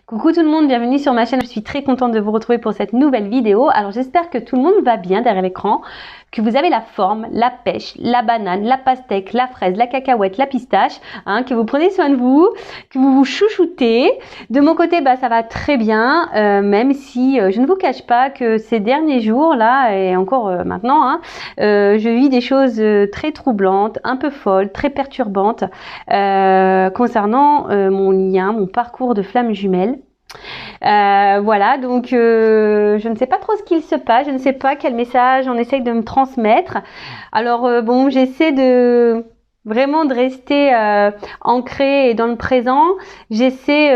Coucou tout le monde, bienvenue sur ma chaîne. Je suis très contente de vous retrouver pour cette nouvelle vidéo. Alors j'espère que tout le monde va bien derrière l'écran, que vous avez la forme, la pêche, la banane, la pastèque, la fraise, la cacahuète, la pistache, que vous prenez soin de vous, que vous vous chouchoutez. De mon côté, ça va très bien, même si je ne vous cache pas que ces derniers jours là et encore maintenant, je vis des choses très troublantes, un peu folles, très perturbantes concernant mon parcours de flamme jumelle. Voilà, donc je ne sais pas trop ce qu'il se passe, je ne sais pas quel message on essaye de me transmettre. Alors bon, j'essaie de vraiment de rester ancrée et dans le présent. J'essaie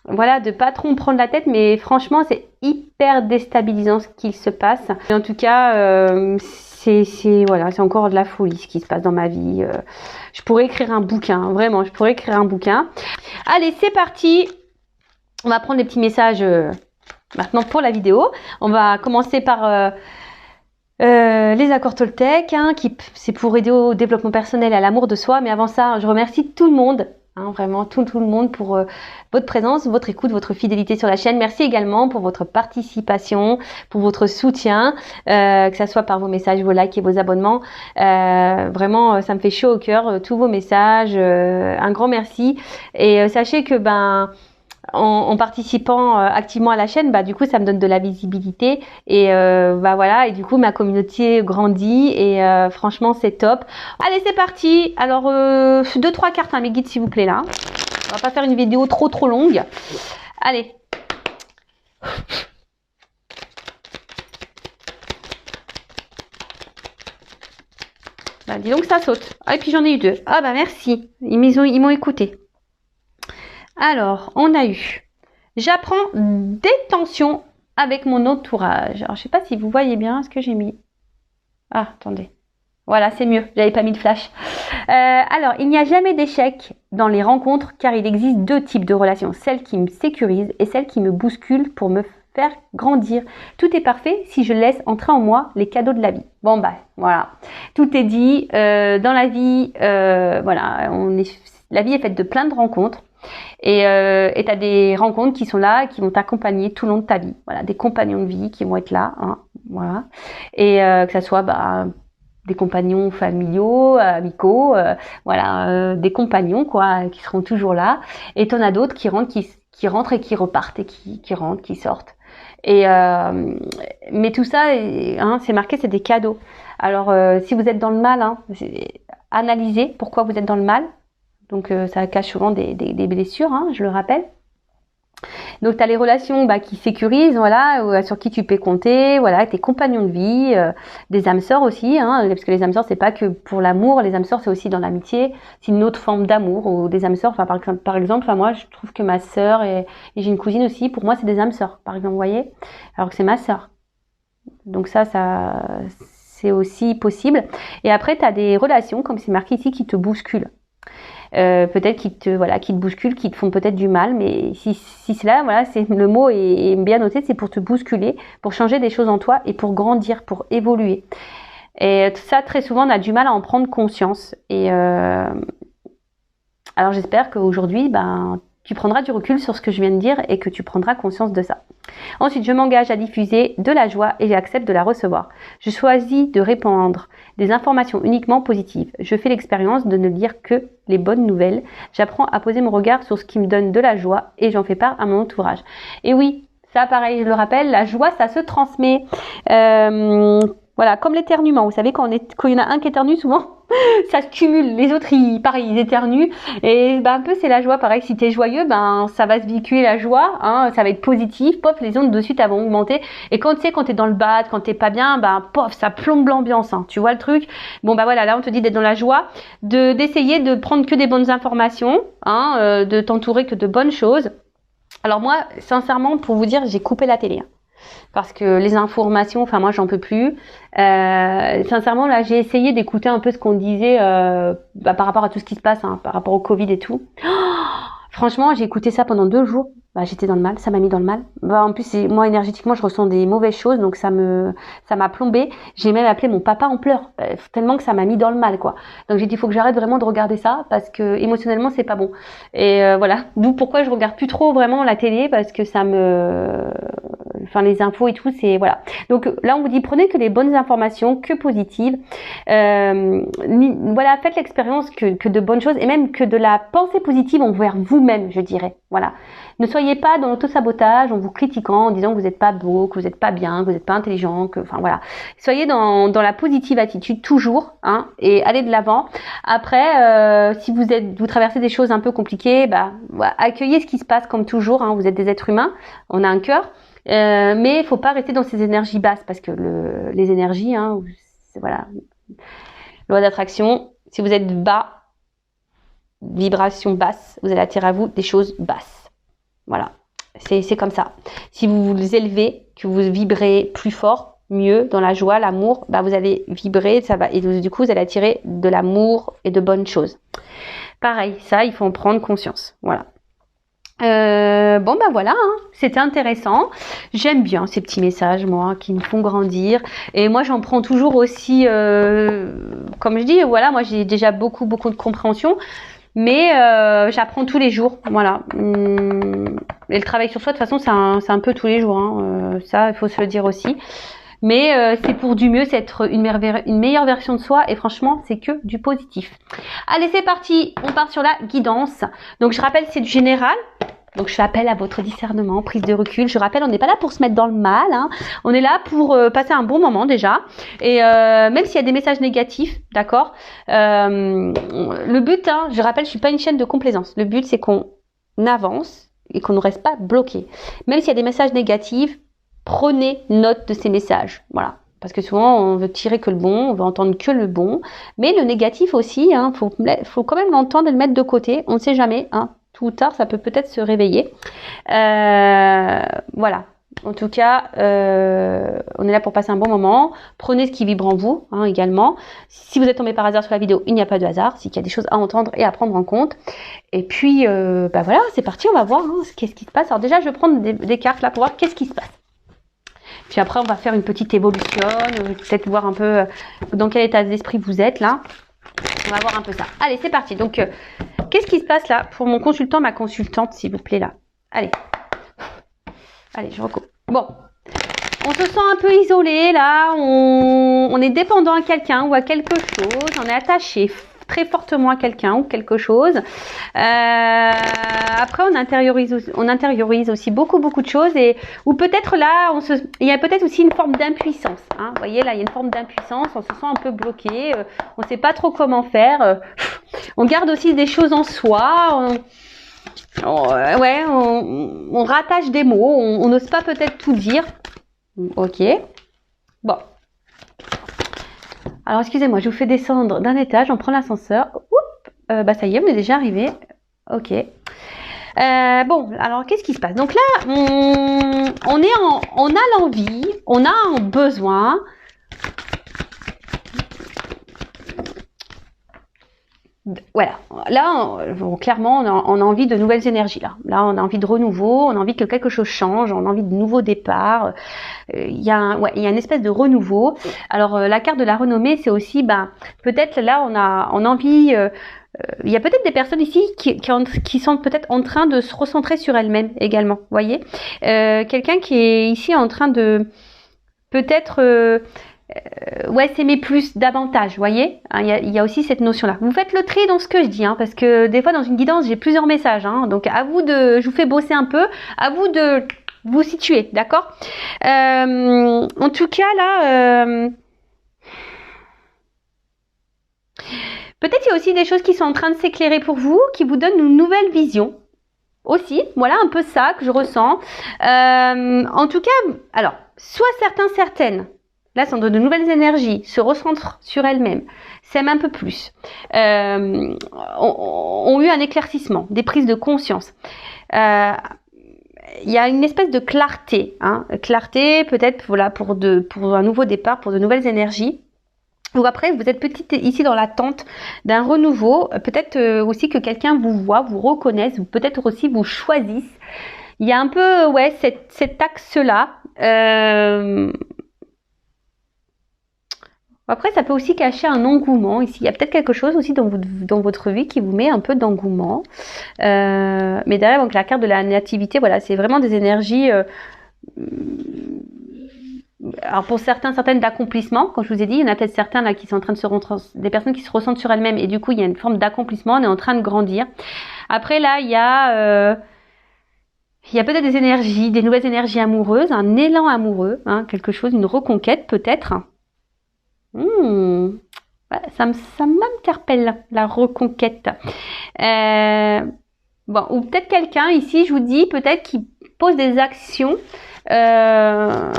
voilà, de pas trop me prendre la tête, mais franchement c'est hyper déstabilisant ce qu'il se passe. Et en tout cas voilà, c'est encore de la folie ce qui se passe dans ma vie. Je pourrais écrire un bouquin, vraiment, je pourrais écrire un bouquin. Allez, c'est parti. On va prendre les petits messages maintenant pour la vidéo. On va commencer par les accords Toltec, c'est pour aider au développement personnel et à l'amour de soi. Mais avant ça, je remercie tout le monde, vraiment tout le monde pour votre présence, votre écoute, votre fidélité sur la chaîne. Merci également pour votre participation, pour votre soutien, que ce soit par vos messages, vos likes et vos abonnements. Vraiment, ça me fait chaud au cœur, tous vos messages. Un grand merci. Et sachez que en participant activement à la chaîne, du coup ça me donne de la visibilité et voilà, et du coup ma communauté grandit et franchement c'est top. Allez, c'est parti. Alors 2-3 cartes, mes guides s'il vous plaît là. On va pas faire une vidéo trop longue. Allez. Dis donc ça saute. Ah, et puis j'en ai eu 2. Ah merci. Ils m'ont écouté. Alors, on a eu « J'apprends des tensions avec mon entourage ». Alors, je ne sais pas si vous voyez bien ce que j'ai mis. Ah, attendez. Voilà, c'est mieux. J'avais pas mis de flash. Alors, il n'y a jamais d'échec dans les rencontres car il existe 2 types de relations. Celles qui me sécurisent et celles qui me bousculent pour me faire grandir. Tout est parfait si je laisse entrer en moi les cadeaux de la vie. Bon, voilà. Tout est dit. Dans la vie, voilà, la vie est faite de plein de rencontres. Et tu as des rencontres qui sont là, qui vont t'accompagner tout le long de ta vie. Voilà, des compagnons de vie qui vont être là, voilà. Et que ça soit des compagnons familiaux, amicaux, voilà, des compagnons quoi, qui seront toujours là. Et t'en as d'autres qui rentrent et qui repartent et qui rentrent, qui sortent. Et mais tout ça, c'est marqué, c'est des cadeaux. Alors si vous êtes dans le mal, analysez pourquoi vous êtes dans le mal. Donc ça cache souvent des blessures, je le rappelle. Donc tu as les relations qui sécurisent, voilà, sur qui tu peux compter, voilà, tes compagnons de vie, des âmes sœurs aussi, parce que les âmes sœurs c'est pas que pour l'amour, les âmes sœurs c'est aussi dans l'amitié, c'est une autre forme d'amour ou des âmes sœurs. Par exemple, moi je trouve que ma sœur et j'ai une cousine aussi, pour moi c'est des âmes sœurs, par exemple, vous voyez, alors que c'est ma sœur. Donc ça c'est aussi possible. Et après tu as des relations comme c'est marqué ici qui te bousculent. Peut-être qui te bousculent, qui te font peut-être du mal, mais si c'est là, voilà, c'est le mot est bien noté, c'est pour te bousculer, pour changer des choses en toi et pour grandir, pour évoluer. Et tout ça, très souvent, on a du mal à en prendre conscience. Et alors j'espère qu'aujourd'hui, tu prendras du recul sur ce que je viens de dire et que tu prendras conscience de ça. Ensuite, je m'engage à diffuser de la joie et j'accepte de la recevoir. Je choisis de répandre des informations uniquement positives. Je fais l'expérience de ne lire que les bonnes nouvelles. J'apprends à poser mon regard sur ce qui me donne de la joie et j'en fais part à mon entourage. Et oui, ça pareil, je le rappelle, la joie, ça se transmet. Voilà, comme l'éternuement. Vous savez, quand il y en a un qui éternue, souvent, ça se cumule. Les autres, ils éternuent. Et un peu, c'est la joie. Pareil, si tu es joyeux, ça va se véhiculer la joie. Ça va être positif. Pof, les ondes de suite, elles vont augmenter. Et quand tu es dans le bad, quand t'es pas bien, pof, ça plombe l'ambiance. Tu vois le truc? Bon, voilà, là, on te dit d'être dans la joie, d'essayer de prendre que des bonnes informations, de t'entourer que de bonnes choses. Alors moi, sincèrement, pour vous dire, j'ai coupé la télé. Parce que les informations, moi j'en peux plus. Sincèrement là, j'ai essayé d'écouter un peu ce qu'on disait par rapport à tout ce qui se passe, par rapport au Covid et tout. Franchement, j'ai écouté ça pendant 2 jours. Bah, j'étais dans le mal, ça m'a mis dans le mal. Bah, en plus, moi, énergétiquement, je ressens des mauvaises choses, donc ça m'a plombé. J'ai même appelé mon papa en pleurs, tellement que ça m'a mis dans le mal, quoi. Donc j'ai dit, il faut que j'arrête vraiment de regarder ça, parce que émotionnellement, c'est pas bon. Et voilà, d'où pourquoi je regarde plus trop vraiment la télé, parce que enfin les infos et tout, c'est voilà. Donc là, on vous dit, prenez que les bonnes informations, que positives. Voilà, faites l'expérience que de bonnes choses, et même que de la pensée positive envers vous-même, je dirais. Voilà. Ne soyez pas dans l'auto-sabotage en vous critiquant, en disant que vous n'êtes pas beau, que vous n'êtes pas bien, que vous n'êtes pas intelligent, enfin voilà. Soyez dans la positive attitude toujours, hein, et allez de l'avant. Après, si vous traversez des choses un peu compliquées, bah, voilà, accueillez ce qui se passe comme toujours, hein, vous êtes des êtres humains, on a un cœur, mais il faut pas rester dans ces énergies basses, parce que les énergies, hein, voilà, loi d'attraction, si vous êtes bas, vibration basse, vous allez attirer à vous des choses basses. Voilà, c'est comme ça. Si vous vous élevez, que vous vibrez plus fort, mieux, dans la joie, l'amour, bah vous allez vibrer, ça va, et du coup, vous allez attirer de l'amour et de bonnes choses. Pareil, ça, il faut en prendre conscience. Voilà. Bon, bah voilà, hein. C'était intéressant. J'aime bien ces petits messages, moi, qui me font grandir. Et moi, j'en prends toujours aussi, comme je dis, voilà, moi, j'ai déjà beaucoup de compréhension. Mais j'apprends tous les jours, voilà. Et le travail sur soi, de toute façon, c'est un peu tous les jours, hein. Ça, il faut se le dire aussi. Mais c'est pour du mieux, c'est être une meilleure version de soi. Et franchement, c'est que du positif. Allez, c'est parti. On part sur la guidance. Donc, je rappelle, c'est du général. Donc, je fais appel à votre discernement, prise de recul. Je rappelle, on n'est pas là pour se mettre dans le mal, hein. On est là pour passer un bon moment déjà. Et même s'il y a des messages négatifs, d'accord, le but, hein, je rappelle, je suis pas une chaîne de complaisance. Le but, c'est qu'on avance et qu'on ne reste pas bloqué. Même s'il y a des messages négatifs, prenez note de ces messages. Voilà. Parce que souvent, on veut tirer que le bon, on veut entendre que le bon. Mais le négatif aussi, hein, faut quand même l'entendre et le mettre de côté. On ne sait jamais, hein. Tôt ou tard, ça peut peut-être se réveiller. Voilà. En tout cas, on est là pour passer un bon moment. Prenez ce qui vibre en vous, hein, également. Si vous êtes tombé par hasard sur la vidéo, il n'y a pas de hasard. C'est qu'il y a des choses à entendre et à prendre en compte. Et puis, bah voilà, c'est parti. On va voir, hein, qu'est-ce qui se passe. Alors déjà, je vais prendre des cartes là pour voir qu'est-ce qui se passe. Puis après, on va faire une petite évolution. Peut-être voir un peu dans quel état d'esprit vous êtes là. On va voir un peu ça. Allez, c'est parti. Donc, qu'est-ce qui se passe là pour mon consultant, ma consultante, s'il vous plaît, là? Allez. Allez, je recoupe. Bon. On se sent un peu isolé, là. On est dépendant à quelqu'un ou à quelque chose. On est attaché très fortement à quelqu'un ou quelque chose. Après, on intériorise aussi beaucoup de choses. Ou peut-être là, il y a peut-être aussi une forme d'impuissance. Hein. Vous voyez, là, il y a une forme d'impuissance. On se sent un peu bloqué. On ne sait pas trop comment faire. On garde aussi des choses en soi. On rattache des mots. On n'ose pas peut-être tout dire. Ok. Bon. Alors, excusez-moi, je vous fais descendre d'un étage. On prend l'ascenseur. Bah, ça y est, on est déjà arrivé. Ok. Bon, alors, qu'est-ce qui se passe? Donc là, on a l'envie, on a un besoin. Voilà, là, clairement, on a envie de nouvelles énergies. Là, on a envie de renouveau, on a envie que quelque chose change, on a envie de nouveaux départs. Il y a une espèce de renouveau. Alors, la carte de la renommée, c'est aussi, peut-être là, on a envie. Il y a peut-être des personnes ici qui sont peut-être en train de se recentrer sur elles-mêmes également. Vous voyez, quelqu'un qui est ici en train de peut-être s'aimer plus, davantage, vous voyez, hein, il y a aussi cette notion-là. Vous faites le tri dans ce que je dis, hein, parce que des fois dans une guidance, j'ai plusieurs messages, hein, donc à vous je vous fais bosser un peu, à vous de vous situer, d'accord. En tout cas, là, peut-être il y a aussi des choses qui sont en train de s'éclairer pour vous, qui vous donnent une nouvelle vision. Aussi, voilà un peu ça que je ressens. En tout cas, alors, soit certaines, là, sont de nouvelles énergies, se recentrent sur elles-mêmes, s'aiment un peu plus, ont eu un éclaircissement, des prises de conscience. Il y a une espèce de clarté, hein, clarté peut-être voilà, pour un nouveau départ, pour de nouvelles énergies. Ou après, vous êtes peut-être ici dans l'attente d'un renouveau. Peut-être aussi que quelqu'un vous voit, vous reconnaisse, ou peut-être aussi vous choisisse. Il y a un peu, ouais, cet axe-là. Après, ça peut aussi cacher un engouement. Ici, il y a peut-être quelque chose aussi dans votre vie qui vous met un peu d'engouement. Mais derrière, donc, la carte de la nativité, voilà, c'est vraiment des énergies... alors pour certaines d'accomplissement, comme je vous ai dit, il y en a peut-être certains là qui sont en train de se rentrer, des personnes qui se ressentent sur elles-mêmes et du coup il y a une forme d'accomplissement, on est en train de grandir. Après là il y a peut-être des énergies, des nouvelles énergies amoureuses, un élan amoureux, hein, quelque chose, une reconquête peut-être. Ouais, ça m'interpelle la reconquête. Bon, ou peut-être quelqu'un ici, je vous dis, peut-être qui pose des actions. Voilà,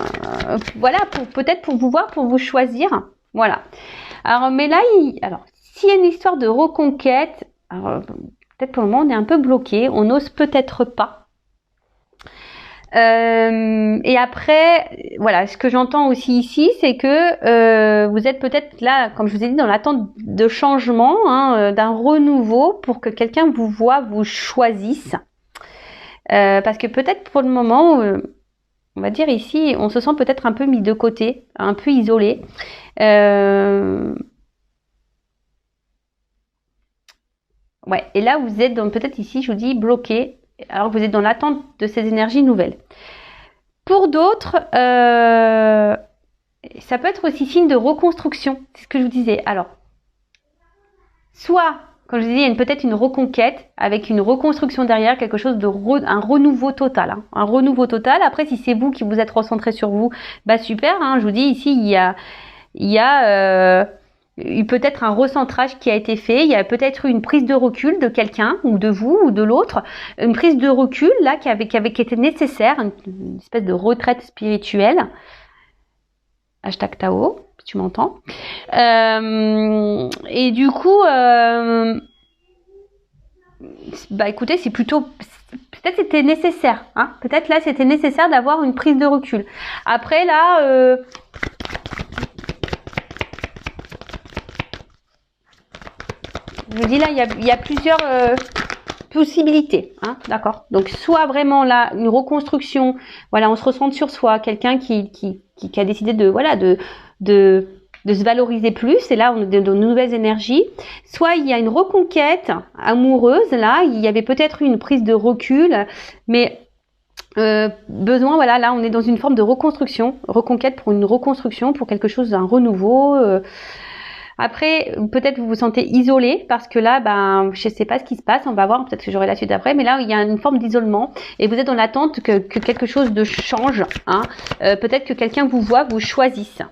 peut-être pour vous voir, pour vous choisir. Voilà. Alors, mais là, alors, s'il y a une histoire de reconquête, alors, peut-être pour le moment, on est un peu bloqué. On n'ose peut-être pas. Et après, voilà, ce que j'entends aussi ici, c'est que vous êtes peut-être là, comme je vous ai dit, dans l'attente de changement, hein, d'un renouveau pour que quelqu'un vous voit, vous choisisse. Parce que peut-être pour le moment... on va dire ici, on se sent peut-être un peu mis de côté, un peu isolé. Ouais, et là, vous êtes peut-être ici, je vous dis, bloqué, alors que vous êtes dans l'attente de ces énergies nouvelles. Pour d'autres, ça peut être aussi signe de reconstruction, c'est ce que je vous disais. Alors, soit, comme je vous disais, il y a peut-être une reconquête avec une reconstruction derrière, quelque chose un renouveau total. Hein, un renouveau total. Après, si c'est vous qui vous êtes recentré sur vous, bah super. Hein, je vous dis ici, il y a peut-être un recentrage qui a été fait. Il y a peut-être eu une prise de recul de quelqu'un ou de vous ou de l'autre, une prise de recul là qui été nécessaire, une espèce de retraite spirituelle. Hashtag Tao. Tu m'entends. Et du coup, bah écoutez, c'est plutôt... Peut-être c'était nécessaire. Hein, peut-être là, c'était nécessaire d'avoir une prise de recul. Après, là... je vous dis là, il y a plusieurs possibilités. Hein, d'accord. Donc, soit vraiment là, une reconstruction. Voilà, on se ressent sur soi. Quelqu'un qui a décidé de se valoriser plus, et là on est dans de nouvelles énergies. Soit il y a une reconquête amoureuse, là il y avait peut-être eu une prise de recul, mais besoin, voilà, là on est dans une forme de reconquête pour une reconstruction, pour quelque chose, un renouveau. Après, peut-être vous vous sentez isolé parce que là, ben, je sais pas ce qui se passe, on va voir, peut-être que j'aurai la suite après, mais là, il y a une forme d'isolement et vous êtes dans l'attente que quelque chose de change. Hein. Peut-être que quelqu'un vous voit, vous choisisse.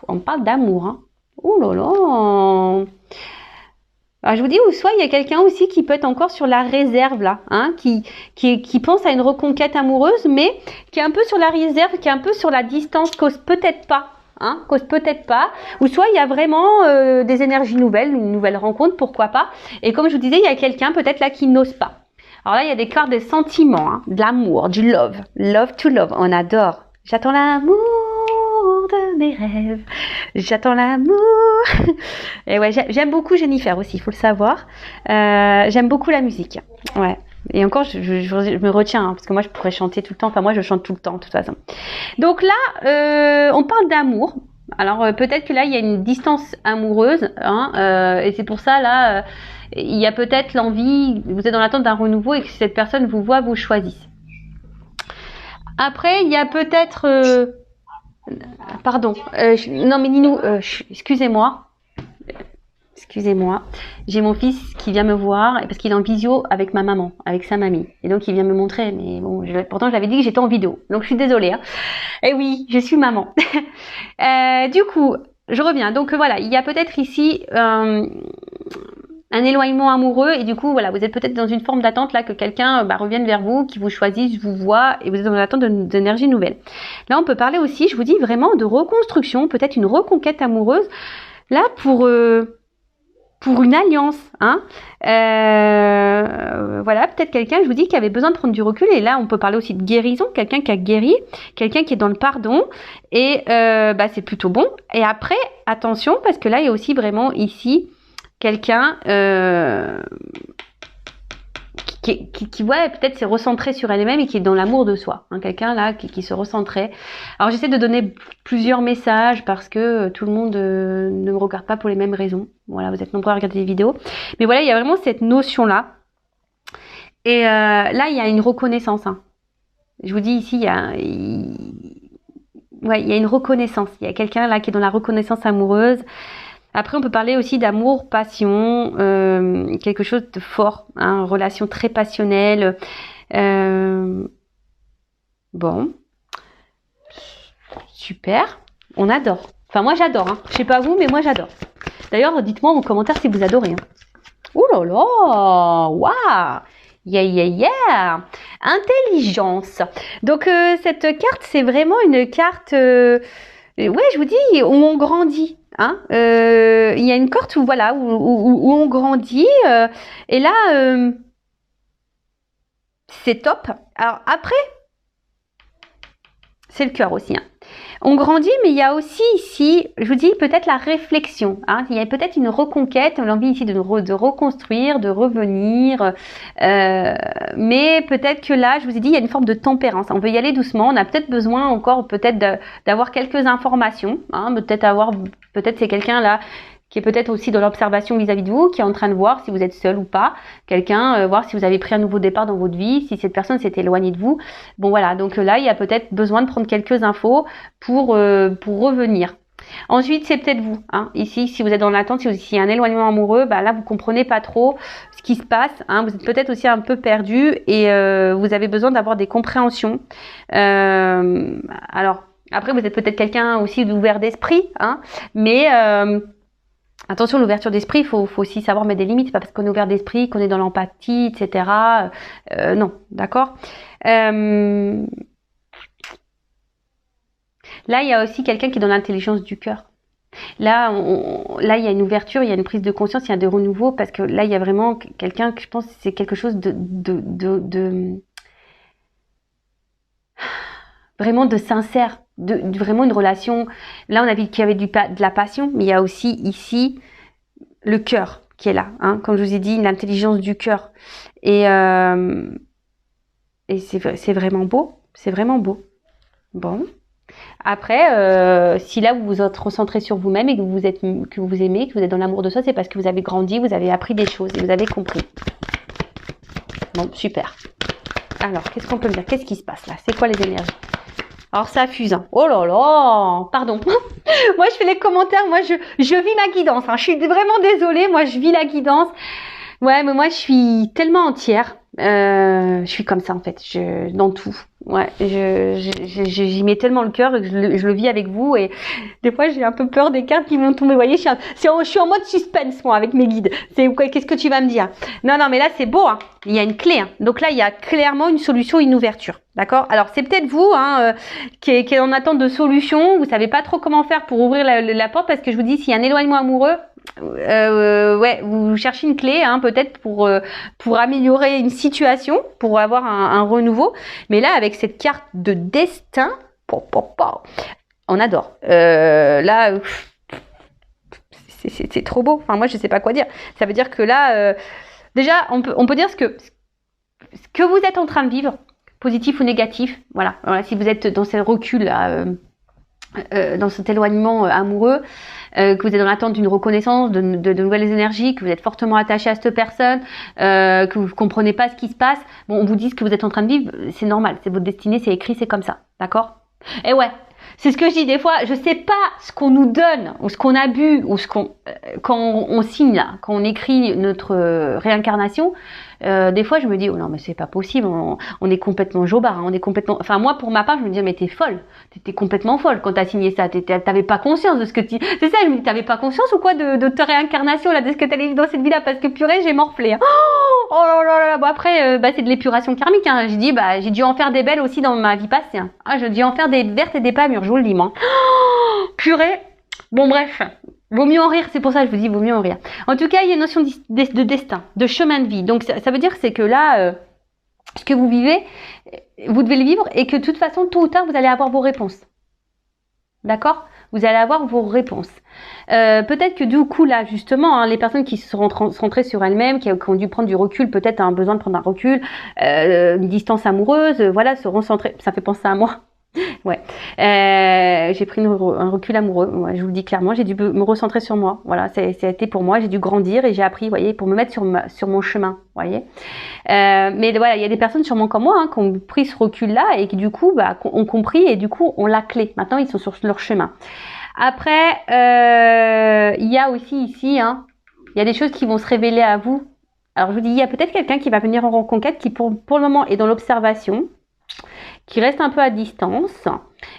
On parle d'amour. Hein. Oh là là. Alors, je vous dis, ou soit il y a quelqu'un aussi qui peut être encore sur la réserve là, hein, qui pense à une reconquête amoureuse, mais qui est un peu sur la réserve, qui est un peu sur la distance, cause peut-être pas. Hein, cause peut-être pas, ou soit il y a vraiment des énergies nouvelles, une nouvelle rencontre, pourquoi pas. Et comme je vous disais, il y a quelqu'un peut-être là qui n'ose pas. Alors là, il y a des cartes des sentiments, hein, de l'amour, du love to love, on adore. J'attends l'amour de mes rêves, j'attends l'amour. Et ouais, j'aime beaucoup Jennifer aussi, il faut le savoir. J'aime beaucoup la musique, ouais. Et encore, je me retiens, hein, parce que moi, je pourrais chanter tout le temps. Enfin, moi, je chante tout le temps, de toute façon. Donc là, on parle d'amour. Alors, peut-être que là, il y a une distance amoureuse. Hein, et c'est pour ça, là, il y a peut-être l'envie, vous êtes dans l'attente d'un renouveau et que cette personne vous voit, vous choisisse. Après, il y a peut-être... pardon. Non, mais Ninou, excusez-moi. Excusez-moi, j'ai mon fils qui vient me voir parce qu'il est en visio avec ma maman, avec sa mamie. Et donc il vient me montrer, mais bon, pourtant je l'avais dit que j'étais en vidéo. Donc je suis désolée. Hein. Et oui, je suis maman. Du coup, je reviens. Donc voilà, il y a peut-être ici un éloignement amoureux et du coup voilà, vous êtes peut-être dans une forme d'attente là que quelqu'un revienne vers vous, qui vous choisisse, vous voit et vous êtes dans l'attente d'énergie nouvelle. Là, on peut parler aussi, je vous dis vraiment de reconstruction, peut-être une reconquête amoureuse. Là pour pour une alliance, hein. Voilà, peut-être quelqu'un, je vous dis, qui avait besoin de prendre du recul. Et là, on peut parler aussi de guérison, quelqu'un qui a guéri, quelqu'un qui est dans le pardon. Et c'est plutôt bon. Et après, attention, parce que là, il y a aussi vraiment ici quelqu'un qui ouais, peut-être s'est recentré sur elle-même et qui est dans l'amour de soi. Hein, quelqu'un là qui se recentrait. Alors j'essaie de donner plusieurs messages parce que tout le monde ne me regarde pas pour les mêmes raisons. Voilà, vous êtes nombreux à regarder des vidéos. Mais voilà, il y a vraiment cette notion-là. Et là, il y a une reconnaissance. Hein. Je vous dis ici, il y a une reconnaissance. Il y a quelqu'un là qui est dans la reconnaissance amoureuse. Après, on peut parler aussi d'amour, passion, quelque chose de fort, hein, relation très passionnelle. Bon, super, on adore. Enfin, moi j'adore. Hein. Je sais pas vous, mais moi j'adore. D'ailleurs, dites-moi en commentaire si vous adorez. Hein. Ouh là là, waouh, yeah, intelligence. Donc cette carte, c'est vraiment une carte. Ouais, je vous dis, où on grandit. Hein, il y a une carte où voilà où on grandit et là c'est top. Alors après c'est le cœur aussi. Hein. On grandit, mais il y a aussi ici, je vous dis peut-être la réflexion. Hein. Il y a peut-être une reconquête, l'envie ici de reconstruire, de revenir. Mais peut-être que là, je vous ai dit, il y a une forme de tempérance. On veut y aller doucement. On a peut-être besoin encore peut-être d'avoir quelques informations. Hein. Peut-être c'est quelqu'un là qui est peut-être aussi dans l'observation vis-à-vis de vous, qui est en train de voir si vous êtes seul ou pas, quelqu'un, voir si vous avez pris un nouveau départ dans votre vie, si cette personne s'est éloignée de vous. Bon voilà, donc là, il y a peut-être besoin de prendre quelques infos pour revenir. Ensuite, c'est peut-être vous. Hein. Ici, si vous êtes dans l'attente, si y a un éloignement amoureux, bah là, vous comprenez pas trop ce qui se passe. Hein. Vous êtes peut-être aussi un peu perdu et vous avez besoin d'avoir des compréhensions. Alors, après, vous êtes peut-être quelqu'un aussi d'ouvert d'esprit, hein, mais... attention, l'ouverture d'esprit, il faut aussi savoir mettre des limites. C'est pas parce qu'on est ouvert d'esprit qu'on est dans l'empathie, etc. Non, d'accord. Là, il y a aussi quelqu'un qui est dans l'intelligence du cœur. Là, il y a une ouverture, il y a une prise de conscience, il y a des renouveaux parce que là, il y a vraiment quelqu'un que je pense que c'est quelque chose de vraiment de sincère. Vraiment une relation. Là, on a vu qu'il y avait de la passion, mais il y a aussi ici le cœur qui est là. Hein, comme je vous ai dit, l'intelligence du cœur. Et c'est vraiment beau. C'est vraiment beau. Bon. Après, si là vous vous êtes recentré sur vous-même et que vous aimez, que vous êtes dans l'amour de soi, c'est parce que vous avez grandi, vous avez appris des choses et vous avez compris. Bon, super. Alors, qu'est-ce qu'on peut me dire? Qu'est-ce qui se passe là? C'est quoi les énergies? Alors ça fuse. Hein. Oh là là, pardon. Moi je fais les commentaires, moi je vis ma guidance. Hein. Je suis vraiment désolée, moi je vis la guidance. Ouais, mais moi je suis tellement entière. Je suis comme ça en fait, dans tout. Ouais, j'y mets tellement le cœur que je le vis avec vous et des fois j'ai un peu peur des cartes qui vont tomber. Vous voyez, je suis en mode suspense moi avec mes guides. Qu'est-ce que tu vas me dire? Non, mais là c'est beau. Hein. Il y a une clé. Hein. Donc là il y a clairement une solution, une ouverture. D'accord? Alors c'est peut-être vous hein, qui est en attente de solution. Vous savez pas trop comment faire pour ouvrir la porte parce que je vous dis s'il y a un éloignement amoureux. Ouais, vous cherchez une clé, hein, peut-être pour améliorer une situation, pour avoir un renouveau. Mais là, avec cette carte de destin, on adore. Là, c'est trop beau. Enfin, moi, je sais pas quoi dire. Ça veut dire que là, déjà, on peut dire ce que vous êtes en train de vivre, positif ou négatif. Voilà. Si vous êtes dans ce recul là. Dans cet éloignement amoureux, que vous êtes dans l'attente d'une reconnaissance, de nouvelles énergies, que vous êtes fortement attaché à cette personne, que vous comprenez pas ce qui se passe, bon, on vous dit ce que vous êtes en train de vivre, c'est normal, c'est votre destinée, c'est écrit, c'est comme ça, d'accord? Et ouais, c'est ce que je dis des fois, je sais pas ce qu'on nous donne, ou ce qu'on a bu, ou quand on signe là, quand on écrit notre réincarnation, des fois je me dis oh non mais c'est pas possible, on est complètement jobard, hein, on est complètement. Enfin moi pour ma part je me dis mais t'es folle, t'étais complètement folle quand t'as signé ça, t'avais pas conscience de ce que tu. C'est ça, je me dis t'avais pas conscience ou quoi de ta réincarnation là, de ce que t'allais vivre dans cette vie-là parce que purée j'ai morflé. Hein. Oh là là là. Bon après c'est de l'épuration karmique. Hein. J'ai dû en faire des belles aussi dans ma vie passée. Hein. Ah j'ai dû en faire des vertes et des pas mûres, je vous le dis moi. Oh, purée. Bon bref. Vaut mieux en rire, c'est pour ça que je vous dis vaut mieux en rire. En tout cas, il y a une notion de destin, de chemin de vie. Donc ça veut dire c'est que là, ce que vous vivez, vous devez le vivre et que de toute façon, tôt ou tard, vous allez avoir vos réponses. D'accord? Vous allez avoir vos réponses. Peut-être que du coup là justement, hein, les personnes qui se sont centrées sur elles-mêmes, qui ont dû prendre du recul, peut-être un besoin de prendre un recul, une distance amoureuse, voilà, seront centrées. Ça fait penser à moi. Ouais, j'ai pris un recul amoureux. Ouais, je vous le dis clairement, j'ai dû me recentrer sur moi. Voilà, ça a été pour moi. J'ai dû grandir et j'ai appris, vous voyez, pour me mettre sur mon chemin. Vous voyez. Mais voilà, il y a des personnes sûrement comme moi hein, qui ont pris ce recul-là et qui du coup ont compris et du coup ont la clé. Maintenant, ils sont sur leur chemin. Après, il y a aussi ici, hein, il y a des choses qui vont se révéler à vous. Alors je vous dis, il y a peut-être quelqu'un qui va venir en reconquête qui pour le moment est dans l'observation, qui reste un peu à distance,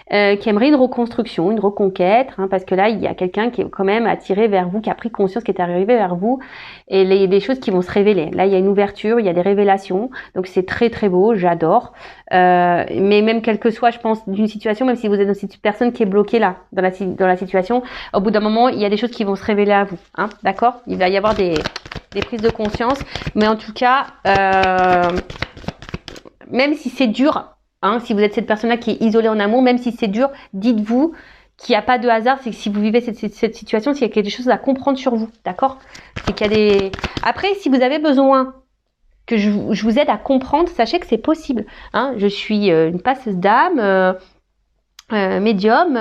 qui aimerait une reconstruction, une reconquête, hein, parce que là, il y a quelqu'un qui est quand même attiré vers vous, qui a pris conscience, qui est arrivé vers vous, et il y a des choses qui vont se révéler. Là, il y a une ouverture, il y a des révélations, donc c'est très très beau, j'adore. Mais même quelle que soit, je pense, d'une situation, même si vous êtes dans cette personne qui est bloquée là, dans la situation, au bout d'un moment, il y a des choses qui vont se révéler à vous, hein, d'accord? Il va y avoir des prises de conscience, mais en tout cas, même si c'est dur, hein, si vous êtes cette personne-là qui est isolée en amour, même si c'est dur, dites-vous qu'il n'y a pas de hasard, c'est que si vous vivez cette situation, c'est qu'il y a des choses à comprendre sur vous, d'accord? C'est qu'il y a des... Après, si vous avez besoin que je vous aide à comprendre, sachez que c'est possible, hein. Je suis une passeuse d'âme, médium,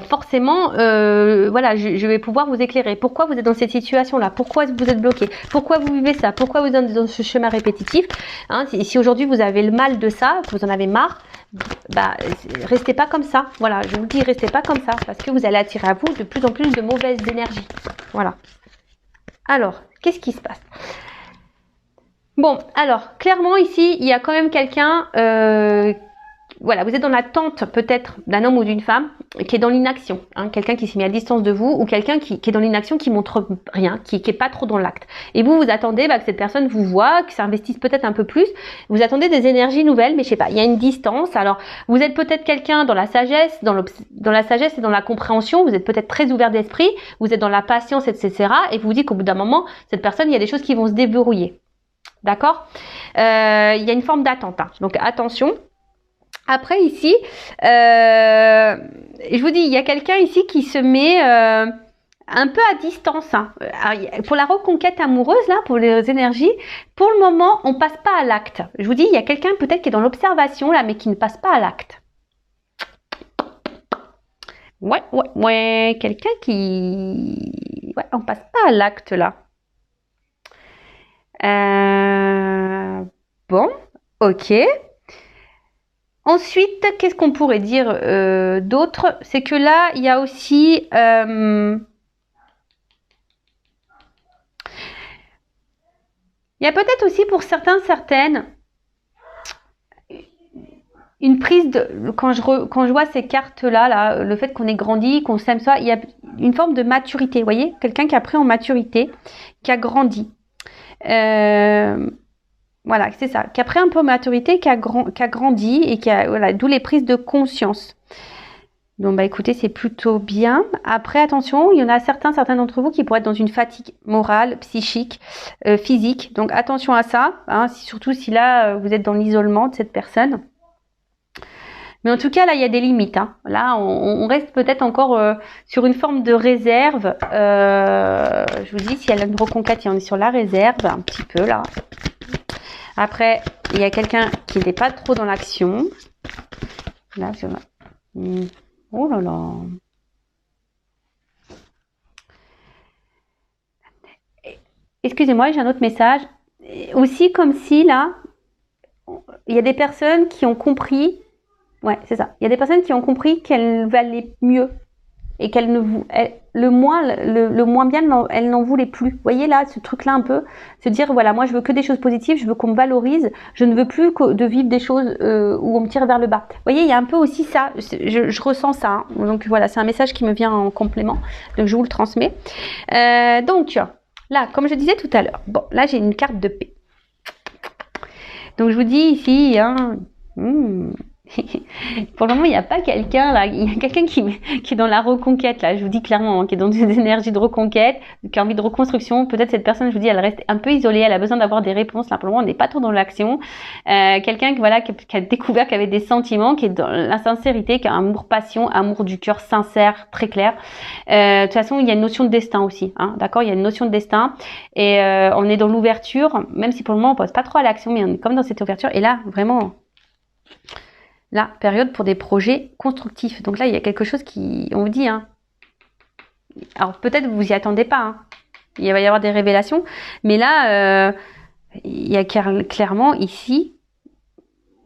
forcément, voilà, je vais pouvoir vous éclairer. Pourquoi vous êtes dans cette situation-là? Pourquoi vous êtes bloqué? Pourquoi vous vivez ça? Pourquoi vous êtes dans ce schéma répétitif? Hein, si aujourd'hui vous avez le mal de ça, que vous en avez marre, bah, restez pas comme ça. Voilà, je vous dis, restez pas comme ça, parce que vous allez attirer à vous de plus en plus de mauvaises énergies. Voilà. Alors, qu'est-ce qui se passe? Bon, alors, clairement, ici, il y a quand même quelqu'un... voilà, vous êtes dans l'attente peut-être d'un homme ou d'une femme qui est dans l'inaction, hein, quelqu'un qui s'est mis à distance de vous ou quelqu'un qui est dans l'inaction, qui montre rien, qui est pas trop dans l'acte. Et vous attendez que cette personne vous voit, que ça investisse peut-être un peu plus. Vous attendez des énergies nouvelles, mais je sais pas, il y a une distance. Alors, vous êtes peut-être quelqu'un dans la sagesse, dans la sagesse et dans la compréhension. Vous êtes peut-être très ouvert d'esprit, vous êtes dans la patience, etc. Et vous vous dites qu'au bout d'un moment, cette personne, il y a des choses qui vont se déverrouiller. D'accord? Il y a une forme d'attente. Hein. Donc, attention. Après ici, je vous dis, il y a quelqu'un ici qui se met un peu à distance. Hein. Alors, pour la reconquête amoureuse, là, pour les énergies, pour le moment, on passe pas à l'acte. Je vous dis, il y a quelqu'un peut-être qui est dans l'observation, là, mais qui ne passe pas à l'acte. Ouais, quelqu'un qui... Ouais, on passe pas à l'acte, là. Bon, ok. Ensuite, qu'est-ce qu'on pourrait dire d'autre? C'est que là, il y a aussi... il y a peut-être aussi pour certains, certaines, une prise de... Quand je vois ces cartes-là, là, le fait qu'on ait grandi, qu'on s'aime soi, il y a une forme de maturité, vous voyez? Quelqu'un qui a pris en maturité, qui a grandi. Voilà, c'est ça, qui a pris un peu en maturité, qui a grandi et qui a, voilà, d'où les prises de conscience. Donc, bah écoutez, c'est plutôt bien. Après, attention, il y en a certains d'entre vous qui pourraient être dans une fatigue morale, psychique, physique. Donc, attention à ça, hein, surtout si là, vous êtes dans l'isolement de cette personne. Mais en tout cas, là, il y a des limites. Hein. Là, on reste peut-être encore sur une forme de réserve. Je vous dis, si elle a une reconquête, on est sur la réserve, un petit peu là. Après, il y a quelqu'un qui n'est pas trop dans l'action. Là, je vois. Oh là là. Excusez-moi, j'ai un autre message. Aussi, comme si, là, il y a des personnes qui ont compris... Ouais, c'est ça. Il y a des personnes qui ont compris qu'elles valaient mieux. Et qu'elle le moins bien, elle n'en voulait plus. Vous voyez là, ce truc-là un peu, se dire voilà, moi je veux que des choses positives, je veux qu'on me valorise, je ne veux plus de vivre des choses où on me tire vers le bas. Vous voyez, il y a un peu aussi ça, je ressens ça. Hein. Donc voilà, c'est un message qui me vient en complément, donc je vous le transmets. Donc là, comme je disais tout à l'heure, bon, là j'ai une carte de paix. Donc je vous dis ici, hein, Pour le moment, il n'y a pas quelqu'un là. Il y a quelqu'un qui est dans la reconquête là. Je vous dis clairement, hein, qui est dans des énergies de reconquête, qui a envie de reconstruction. Peut-être cette personne, je vous dis, elle reste un peu isolée. Elle a besoin d'avoir des réponses. Là, pour le moment, on n'est pas trop dans l'action. Quelqu'un qui a découvert qu'il avait des sentiments, qui est dans la sincérité, qui a un amour passion, amour du cœur sincère, très clair. De toute façon, il y a une notion de destin aussi. Hein, d'accord, il y a une notion de destin. Et on est dans l'ouverture, même si pour le moment, on passe pas trop à l'action, mais on est comme dans cette ouverture. Et là, vraiment. Là, période pour des projets constructifs. Donc là, il y a quelque chose qui, on vous dit, hein. Alors peut-être vous y attendez pas, hein. Il va y avoir des révélations, mais là, il y a clairement ici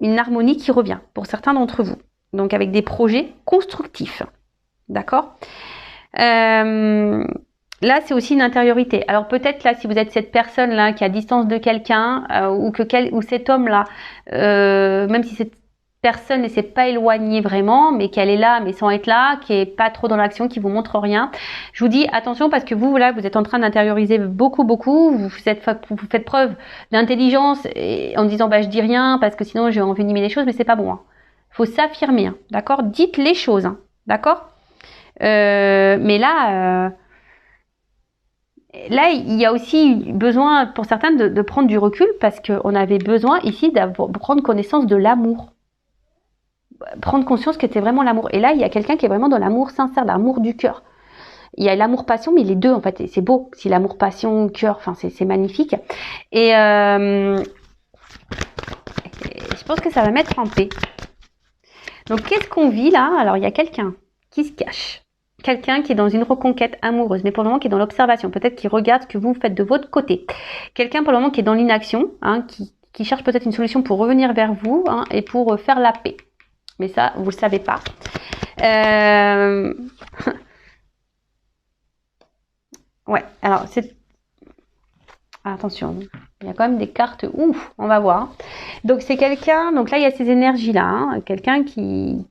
une harmonie qui revient pour certains d'entre vous. Donc avec des projets constructifs, d'accord. Là, c'est aussi une intériorité. Alors peut-être là, si vous êtes cette personne-là qui est à distance de quelqu'un ou cet homme-là, même si c'est personne ne s'est pas éloigné vraiment, mais qu'elle est là, mais sans être là, qui est pas trop dans l'action, qui vous montre rien. Je vous dis attention parce que vous, là, vous êtes en train d'intérioriser beaucoup. Vous faites preuve d'intelligence en disant, bah, je dis rien parce que sinon j'ai envenimer les choses, mais c'est pas bon. Hein. Faut s'affirmer, hein, d'accord? Dites les choses, hein, d'accord? Mais là, il y a aussi besoin pour certains de prendre du recul parce qu'on avait besoin ici de prendre connaissance de l'amour. Prendre conscience que c'était vraiment l'amour. Et là, il y a quelqu'un qui est vraiment dans l'amour sincère, l'amour du cœur. Il y a l'amour-passion, mais les deux, en fait, c'est beau. Si l'amour-passion, cœur, enfin, c'est magnifique. Et je pense que ça va mettre en paix. Donc, qu'est-ce qu'on vit là? Alors, il y a quelqu'un qui se cache. Quelqu'un qui est dans une reconquête amoureuse, mais pour le moment qui est dans l'observation. Peut-être qui regarde ce que vous faites de votre côté. Quelqu'un pour le moment qui est dans l'inaction, hein, qui cherche peut-être une solution pour revenir vers vous, hein, et pour faire la paix. Mais ça, vous le savez pas. Ouais, alors c'est... Attention, il y a quand même des cartes. Ouf, on va voir. Donc c'est quelqu'un, donc là il y a ces énergies-là. Hein, quelqu'un qui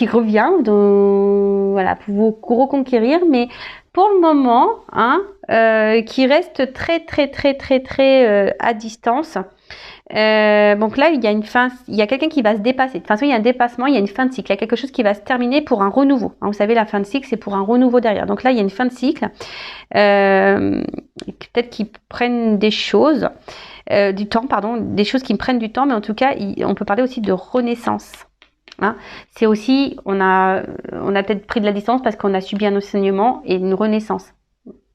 revient voilà, pour vous reconquérir, mais pour le moment, hein, qui reste très à distance. Donc là, il y a une fin, il y a quelqu'un qui va se dépasser. De toute façon, il y a un dépassement, il y a une fin de cycle. Il y a quelque chose qui va se terminer pour un renouveau. Hein, vous savez, la fin de cycle, c'est pour un renouveau derrière. Donc là, il y a une fin de cycle. Peut-être qu'ils prennent des choses, du temps, pardon, des choses qui me prennent du temps, mais en tout cas, on peut parler aussi de renaissance. Hein. C'est aussi, on a peut-être pris de la distance parce qu'on a subi un enseignement et une renaissance.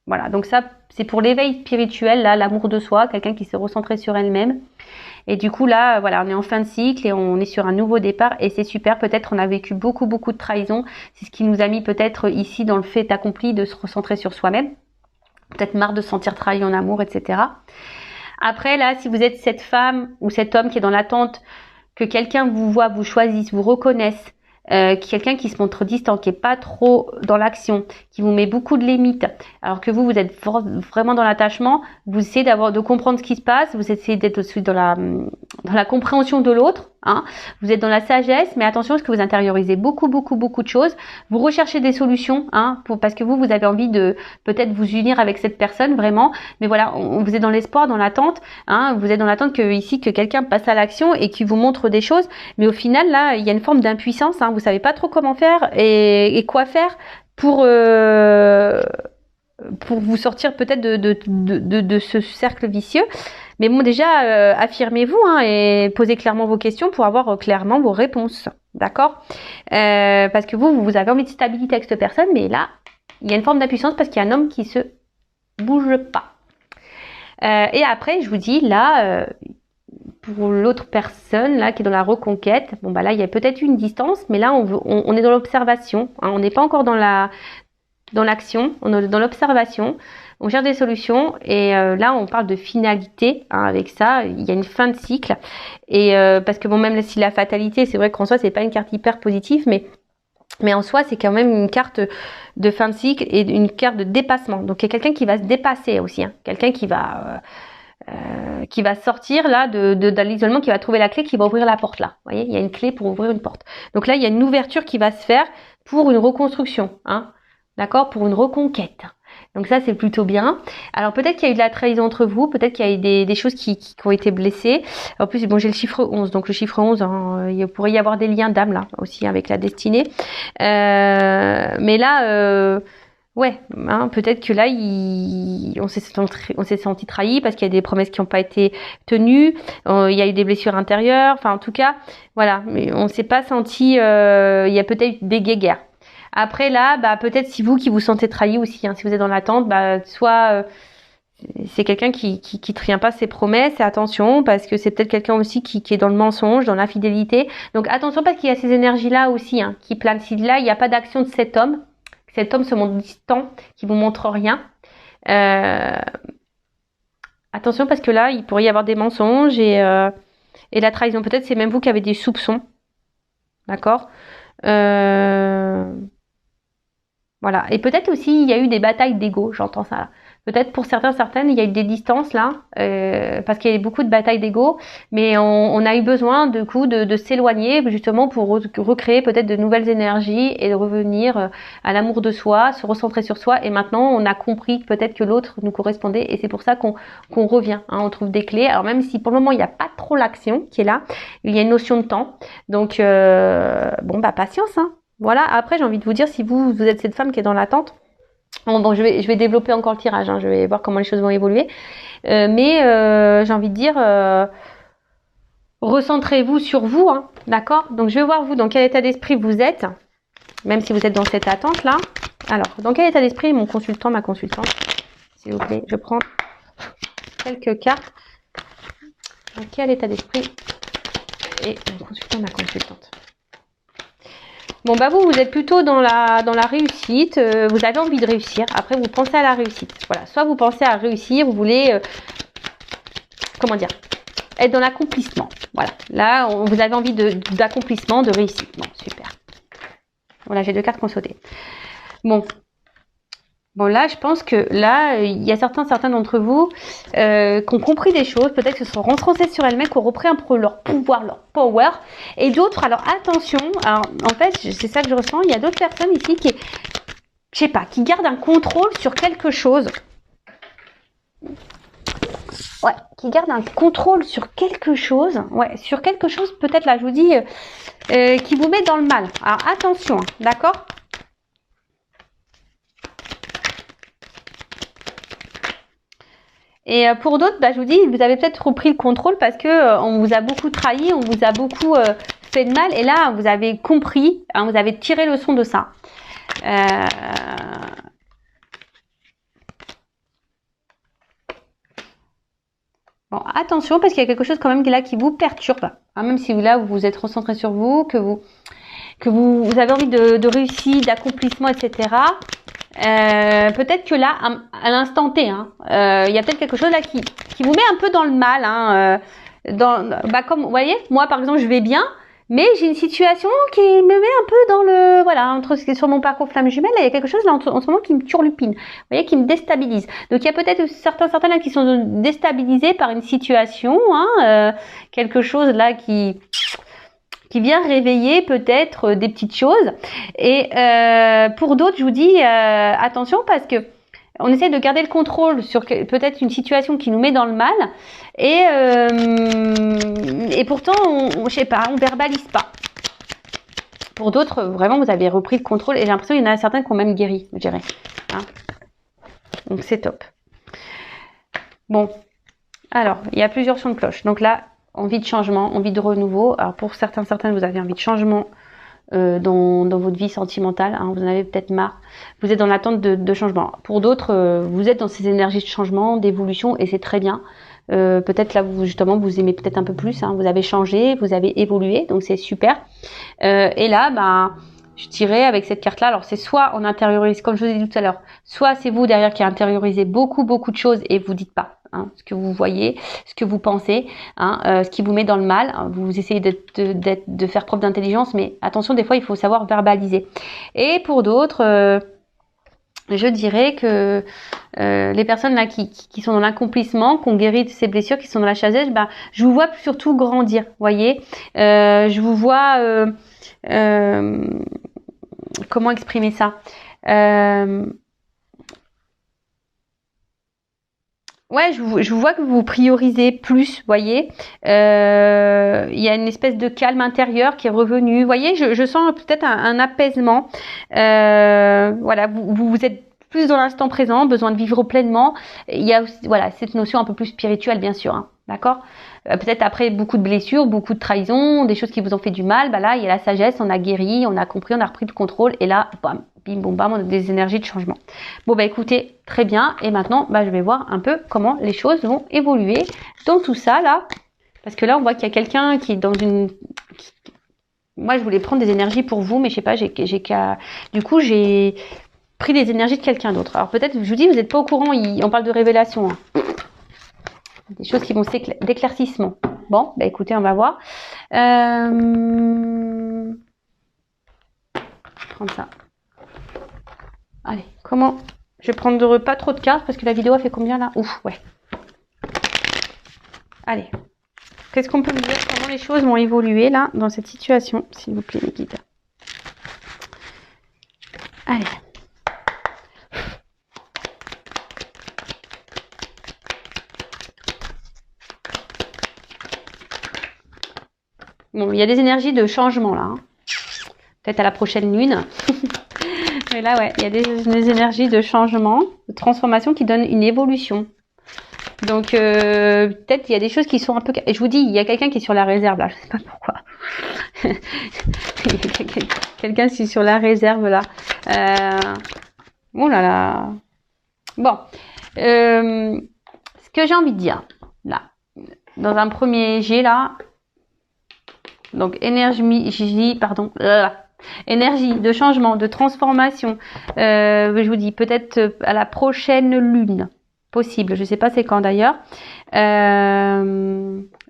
Voilà, donc ça, c'est pour l'éveil spirituel, là, l'amour de soi, quelqu'un qui s'est recentré sur elle-même. Et du coup, là, voilà, on est en fin de cycle et on est sur un nouveau départ et c'est super. Peut-être on a vécu beaucoup de trahison. C'est ce qui nous a mis peut-être ici dans le fait accompli de se recentrer sur soi-même. Peut-être marre de se sentir trahi en amour, etc. Après, là, si vous êtes cette femme ou cet homme qui est dans l'attente que quelqu'un vous voit, vous choisisse, vous reconnaisse, quelqu'un qui se montre distant, qui est pas trop dans l'action, qui vous met beaucoup de limites, alors que vous êtes vraiment dans l'attachement, vous essayez de comprendre ce qui se passe, vous essayez d'être aussi dans la compréhension de l'autre, hein. Vous êtes dans la sagesse, mais attention parce que vous intériorisez beaucoup de choses. Vous recherchez des solutions, hein, parce que vous avez envie de peut-être vous unir avec cette personne vraiment, mais voilà, vous êtes dans l'espoir, dans l'attente, hein, vous êtes dans l'attente que quelqu'un passe à l'action et qui vous montre des choses, mais au final là, il y a une forme d'impuissance, hein, vous savez pas trop comment faire et quoi faire pour vous sortir peut-être de ce cercle vicieux. Mais bon, déjà, affirmez-vous, hein, et posez clairement vos questions pour avoir clairement vos réponses. D'accord? Parce que vous avez envie de stabilité avec cette personne, mais là, il y a une forme d'impuissance parce qu'il y a un homme qui se bouge pas. Et après, je vous dis, là, pour l'autre personne, là, qui est dans la reconquête, bon, bah là, il y a peut-être une distance, mais là, on est dans l'observation. Hein, on n'est pas encore dans l'action, on est dans l'observation. On cherche des solutions et là on parle de finalité, hein, avec ça, il y a une fin de cycle et parce que bon, même si la fatalité, c'est vrai qu'en soi c'est pas une carte hyper positive, mais en soi c'est quand même une carte de fin de cycle et une carte de dépassement. Donc il y a quelqu'un qui va se dépasser aussi, hein, quelqu'un qui va sortir là de l'isolement, qui va trouver la clé, qui va ouvrir la porte là. Vous voyez, il y a une clé pour ouvrir une porte. Donc là il y a une ouverture qui va se faire pour une reconstruction, hein. D'accord, pour une reconquête. Donc ça, c'est plutôt bien. Alors peut-être qu'il y a eu de la trahison entre vous, peut-être qu'il y a eu des choses qui ont été blessées. En plus, bon, j'ai le chiffre 11, donc le chiffre 11, hein, il pourrait y avoir des liens d'âme là aussi avec la destinée. Mais là, ouais, hein, peut-être que là, on s'est senti trahi parce qu'il y a des promesses qui n'ont pas été tenues, il y a eu des blessures intérieures, enfin en tout cas, voilà, mais on s'est pas senti, il y a peut-être des guéguerres. Après là, bah peut-être si vous qui vous sentez trahi aussi, hein, si vous êtes dans l'attente, bah soit c'est quelqu'un qui tient pas ses promesses, et attention parce que c'est peut-être quelqu'un aussi qui est dans le mensonge, dans l'infidélité. Donc attention parce qu'il y a ces énergies là aussi hein, qui planent. Si là il n'y a pas d'action de cet homme se montre distant, qui vous montre rien. Attention parce que là il pourrait y avoir des mensonges et la trahison. Peut-être c'est même vous qui avez des soupçons, d'accord. Voilà. Et peut-être aussi il y a eu des batailles d'ego, j'entends ça là. Peut-être pour certaines, il y a eu des distances là, parce qu'il y a eu beaucoup de batailles d'ego, mais on a eu besoin du coup de s'éloigner justement pour recréer peut-être de nouvelles énergies et de revenir à l'amour de soi, se recentrer sur soi. Et maintenant, on a compris peut-être que l'autre nous correspondait, et c'est pour ça qu'on revient. Hein, on trouve des clés. Alors même si pour le moment il n'y a pas trop l'action qui est là, il y a une notion de temps. Donc bon bah patience. Hein. Voilà. Après, j'ai envie de vous dire, si vous êtes cette femme qui est dans l'attente. Bon, je vais développer encore le tirage, hein, je vais voir comment les choses vont évoluer. Mais j'ai envie de dire, recentrez-vous sur vous, hein, d'accord. Donc je vais voir vous dans quel état d'esprit vous êtes, même si vous êtes dans cette attente-là. Alors, dans quel état d'esprit mon consultant, ma consultante, s'il vous plaît, je prends quelques cartes. Dans quel état d'esprit est mon consultant, ma consultante? Bon bah vous êtes plutôt dans la réussite, vous avez envie de réussir, après vous pensez à la réussite. Voilà, soit vous pensez à réussir, vous voulez comment dire, être dans l'accomplissement. Voilà, là vous avez envie d'accomplissement, de réussite. Bon, super. Voilà, j'ai 2 cartes qui ont sauté. Bon là, je pense que là, il y a certains d'entre vous qui ont compris des choses, peut-être que se sont renforcés sur elles-mêmes, qui ont repris un peu leur pouvoir, leur power, et d'autres, alors attention, alors, en fait, c'est ça que je ressens, il y a d'autres personnes ici qui, je sais pas, qui gardent un contrôle sur quelque chose. Ouais, qui gardent un contrôle sur quelque chose, ouais, sur quelque chose, peut-être là, je vous dis, qui vous met dans le mal. Alors attention, d'accord ? Et pour d'autres, bah, je vous dis, vous avez peut-être repris le contrôle parce que on vous a beaucoup trahi, on vous a beaucoup fait de mal. Et là, vous avez compris, hein, vous avez tiré le son de ça. Bon, attention parce qu'il y a quelque chose quand même là qui vous perturbe. Hein, même si là, vous vous êtes recentré sur vous, que vous avez envie de réussite, d'accomplissement, etc. Peut-être que là, à l'instant T, hein, il y a peut-être quelque chose là qui vous met un peu dans le mal. Hein, comme vous voyez, moi par exemple, je vais bien, mais j'ai une situation qui me met un peu dans le entre ce qui est sur mon parcours flamme jumelle, là, il y a quelque chose là en ce moment qui me turlupine, vous voyez, qui me déstabilise. Donc il y a peut-être certains là qui sont déstabilisés par une situation, hein, quelque chose là qui vient réveiller peut-être des petites choses. Et pour d'autres, je vous dis attention parce que on essaie de garder le contrôle sur peut-être une situation qui nous met dans le mal et pourtant je sais pas, on verbalise pas. Pour d'autres, vraiment, vous avez repris le contrôle et j'ai l'impression qu'il y en a certains qui ont même guéri, je dirais. Hein, donc c'est top. Bon, alors il y a plusieurs sons de cloche. Donc là, envie de changement, envie de renouveau. Alors pour certaines, vous avez envie de changement dans votre vie sentimentale. Hein, vous en avez peut-être marre. Vous êtes dans l'attente de changement. Pour d'autres, vous êtes dans ces énergies de changement, d'évolution, et c'est très bien. Peut-être là, justement, vous aimez peut-être un peu plus. Hein, vous avez changé, vous avez évolué, donc c'est super. Et là, je dirais avec cette carte-là, alors c'est soit on intériorise, comme je vous ai dit tout à l'heure, soit c'est vous derrière qui intériorisez beaucoup de choses et vous dites pas. Hein, ce que vous voyez, ce que vous pensez, hein, ce qui vous met dans le mal. Vous essayez de faire preuve d'intelligence, mais attention, des fois, il faut savoir verbaliser. Et pour d'autres, je dirais que les personnes là qui sont dans l'accomplissement, qui ont guéri de ces blessures, qui sont dans la sagesse, je vous vois surtout grandir, voyez. Je vous vois, comment exprimer ça, Ouais, je vous vois que vous priorisez plus, voyez. Il y a une espèce de calme intérieur qui est revenu. Vous voyez, je sens peut-être un apaisement. Voilà, vous êtes plus dans l'instant présent, besoin de vivre pleinement. Il y a aussi, voilà, cette notion un peu plus spirituelle, bien sûr, hein, d'accord. Peut-être après beaucoup de blessures, beaucoup de trahisons, des choses qui vous ont fait du mal, bah là, il y a la sagesse, on a guéri, on a compris, on a repris le contrôle, et là, bam, bim, boum, bam, on a des énergies de changement. Bon, bah écoutez, très bien, et maintenant, bah, je vais voir un peu comment les choses vont évoluer dans tout ça, là, parce que là, on voit qu'il y a quelqu'un qui est dans une... Moi, je voulais prendre des énergies pour vous, mais je sais pas, du coup, j'ai pris des énergies de quelqu'un d'autre. Alors peut-être, je vous dis, vous n'êtes pas au courant, on parle de révélation, hein. Des choses qui vont d'éclaircissement. Bon, bah écoutez, on va voir. Je vais prendre ça. Allez, comment... Je vais prendre pas trop de cartes parce que la vidéo a fait combien là? Ouf, ouais. Allez. Qu'est-ce qu'on peut me dire? Comment les choses vont évoluer là dans cette situation, s'il vous plaît, mes guides? Allez. Bon, il y a des énergies de changement là. Hein. Peut-être à la prochaine lune. Mais là, ouais, il y a des énergies de changement, de transformation qui donnent une évolution. Donc, peut-être il y a des choses qui sont un peu... Et je vous dis, il y a quelqu'un qui est sur la réserve là. Je sais pas pourquoi. Quelqu'un qui est sur la réserve là. Oh là là. Bon. Ce que j'ai envie de dire, là, dans un premier jet là, donc énergie, pardon, énergie de changement, de transformation. Je vous dis peut-être à la prochaine lune, possible. Je sais pas c'est quand d'ailleurs. Il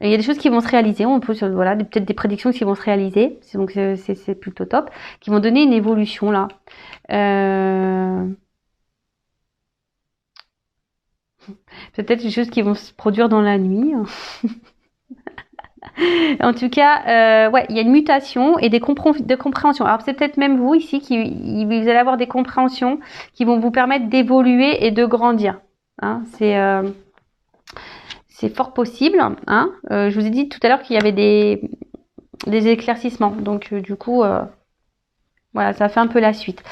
y a des choses qui vont se réaliser. On peut voilà peut-être des prédictions qui vont se réaliser. Donc c'est plutôt top. Qui vont donner une évolution là. Peut-être des choses qui vont se produire dans la nuit. En tout cas, ouais, il y a une mutation et de compréhension. Alors c'est peut-être même vous ici vous allez avoir des compréhensions qui vont vous permettre d'évoluer et de grandir. Hein, c'est fort possible. Hein. Je vous ai dit tout à l'heure qu'il y avait des éclaircissements. Donc du coup, voilà, ça fait un peu la suite.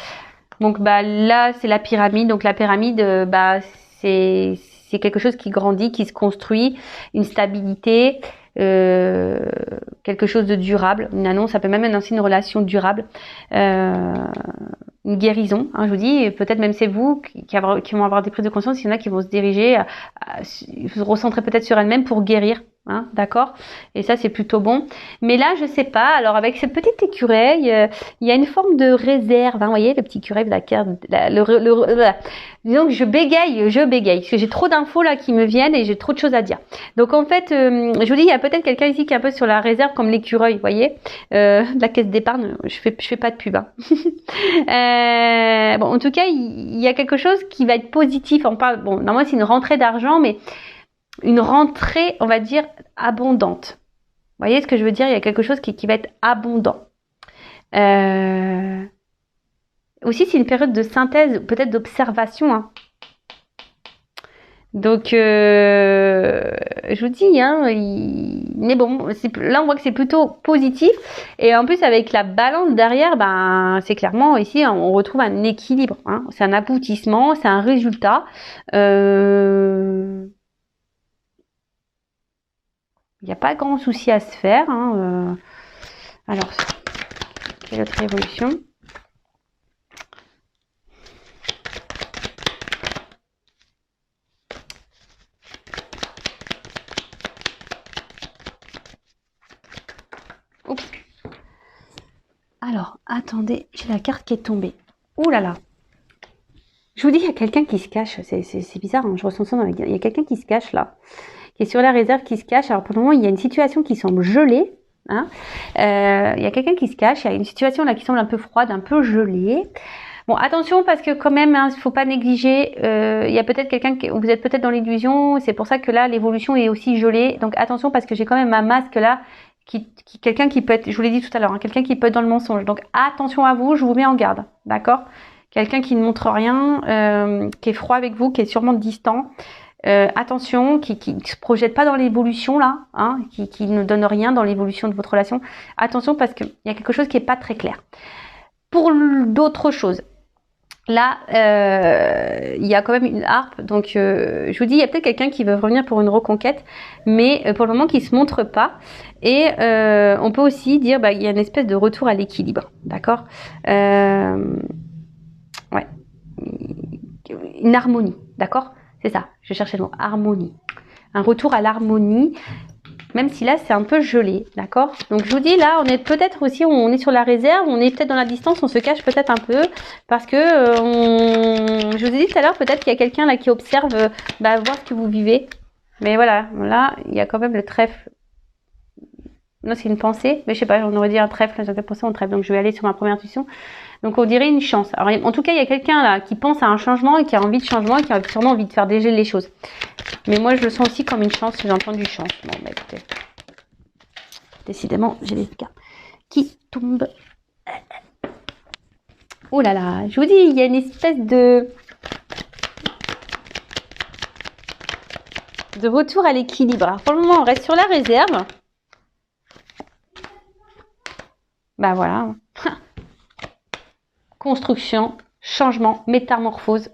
Donc bah là c'est la pyramide. Donc la pyramide, bah c'est quelque chose qui grandit, qui se construit, une stabilité. Quelque chose de durable, une annonce, ça peut même annoncer une relation durable, une guérison, hein, je vous dis, peut-être même c'est vous qui vont avoir des prises de conscience, il y en a qui vont se diriger, se recentrer peut-être sur elles-mêmes pour guérir, hein, d'accord, et ça c'est plutôt bon, mais là je sais pas, alors avec cette petite écureuil, il y a une forme de réserve, hein, vous voyez, le petit écureuil de la carte, donc je bégaye, parce que j'ai trop d'infos là qui me viennent et j'ai trop de choses à dire. Donc en fait, je vous dis, il y a peut-être quelqu'un ici qui est un peu sur la réserve comme l'écureuil, vous voyez, la caisse d'épargne, je fais pas de pub. Hein. Bon, en tout cas, il y a quelque chose qui va être positif. On parle, bon, normalement c'est une rentrée d'argent, mais une rentrée, on va dire, abondante. Vous voyez ce que je veux dire? Il y a quelque chose qui va être abondant. Aussi, c'est une période de synthèse, peut-être d'observation. Hein. Donc, je vous dis, hein, mais bon, là on voit que c'est plutôt positif. Et en plus, avec la balance derrière, ben, c'est clairement ici, on retrouve un équilibre. Hein. C'est un aboutissement, c'est un résultat. Il n'y a pas grand souci à se faire. Hein. Alors, quelle autre évolution? Oups. Alors, attendez, j'ai la carte qui est tombée. Ouh là là. Je vous dis, il y a quelqu'un qui se cache. C'est bizarre, hein, je ressens ça dans les... Il y a quelqu'un qui se cache là. Qui est sur la réserve, qui se cache. Alors pour le moment, il y a une situation qui semble gelée. Hein. Il y a quelqu'un qui se cache. Il y a une situation là qui semble un peu froide, un peu gelée. Bon, attention parce que quand même, hein, il faut pas négliger. Il y a peut-être quelqu'un vous êtes peut-être dans l'illusion. C'est pour ça que là, l'évolution est aussi gelée. Donc attention parce que j'ai quand même un masque là. Quelqu'un qui peut être, je vous l'ai dit tout à l'heure, hein, quelqu'un qui peut être dans le mensonge. Donc attention à vous, je vous mets en garde, d'accord? Quelqu'un qui ne montre rien, qui est froid avec vous, qui est sûrement distant. attention, qui ne se projette pas dans l'évolution là, hein, qui ne donne rien dans l'évolution de votre relation. Attention parce qu'il y a quelque chose qui n'est pas très clair. Pour d'autres choses, là, il y a quand même une harpe, donc je vous dis, il y a peut-être quelqu'un qui veut revenir pour une reconquête, mais pour le moment qui se montre pas. Et on peut aussi dire, bah, il y a une espèce de retour à l'équilibre, d'accord, ouais, une harmonie, d'accord, c'est ça, je cherchais le mot, harmonie, un retour à l'harmonie. Même si là c'est un peu gelé, d'accord. Donc je vous dis là, on est peut-être aussi, on est sur la réserve, on est peut-être dans la distance, on se cache peut-être un peu parce que je vous ai dit tout à l'heure, peut-être qu'il y a quelqu'un là qui observe, voir ce que vous vivez. Mais voilà, là il y a quand même le trèfle. Non, c'est une pensée, mais je sais pas, on aurait dit un trèfle, j'avais pensé en trèfle, donc je vais aller sur ma première intuition. Donc on dirait une chance. Alors en tout cas, il y a quelqu'un là qui pense à un changement et qui a envie de changement et qui a sûrement envie de faire dégeler les choses. Mais moi, je le sens aussi comme une chance, j'entends du chance. Bon, bah écoutez. Décidément, j'ai les cartes qui tombent. Oh là là, je vous dis, il y a une espèce de retour à l'équilibre. Alors pour le moment, on reste sur la réserve. Ben voilà. Construction, changement, métamorphose.